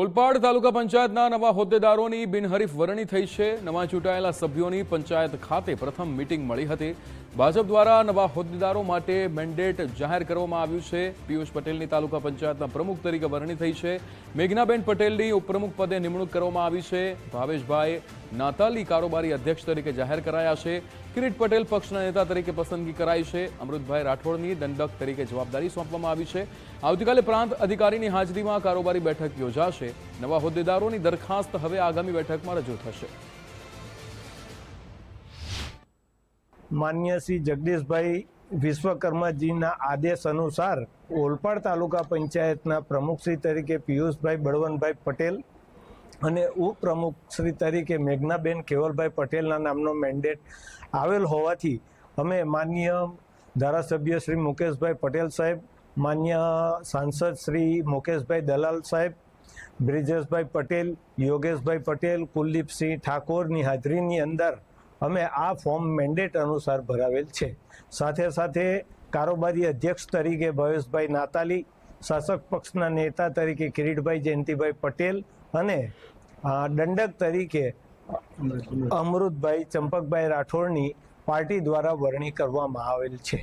ઓલપાડ તાલુકા પંચાયતના નવા હોદ્દેદારોની બિનહરીફ વરણી થઈ છે। નવા ચૂંટાયેલા સભ્યોની પંચાયત ખાતે પ્રથમ મીટિંગ મળી હતી। ભાજપ દ્વારા નવા હોદ્દેદારો માટે મેન્ડેટ જાહેર કરવામાં આવ્યું છે। પિયુષ પટેલની તાલુકા પંચાયતના પ્રમુખ તરીકે વરણી થઈ છે। મેઘનાબેન પટેલની ઉપપ્રમુખ પદે નિમણૂક કરવામાં આવી છે। ભાવેશભાઈ નાતાલી કારોબારી અધ્યક્ષ તરીકે જાહેર કરાયા છે। કિરીટ પટેલ પક્ષના નેતા તરીકે પસંદગી કરાઈ છે। અમૃતભાઈ રાઠોડની દંડક તરીકે જવાબદારી સોંપવામાં આવી છે। આવતીકાલે પ્રાંત અધિકારીની હાજરીમાં કારોબારી બેઠક યોજાશે। નવા હોદ્દેદારોની દરખાસ્ત હવે આગામી બેઠકમાં રજૂ થશે। માન્ય શ્રી જગદીશભાઈ વિશ્વકર્માજીના આદેશ અનુસાર ઓલપાડ તાલુકા પંચાયતના પ્રમુખશ્રી તરીકે પિયુષભાઈ બળવંતભાઈ પટેલ અને ઉપપ્રમુખશ્રી તરીકે મેઘનાબેન કેવલભાઈ પટેલના નામનો મેન્ડેટ આવેલ હોવાથી અમે માન્ય ધારાસભ્ય શ્રી મુકેશભાઈ પટેલ સાહેબ, માન્ય સાંસદ શ્રી મુકેશભાઈ દલાલ સાહેબ, બ્રિજેશભાઈ પટેલ, યોગેશભાઈ પટેલ, કુલદીપસિંહ ઠાકોરની હાજરીની અંદર અમે આ ફોર્મ મેન્ડેટ અનુસાર ભરાવેલ છે। સાથે સાથે કારોબારી અધ્યક્ષ તરીકે ભાવેશભાઈ નાતાલી, શાસક પક્ષના નેતા તરીકે કિરીટભાઈ જયંતિભાઈ પટેલ અને દંડક તરીકે અમૃતભાઈ ચંપકભાઈ રાઠોડની પાર્ટી દ્વારા વરણી કરવામાં આવેલ છે।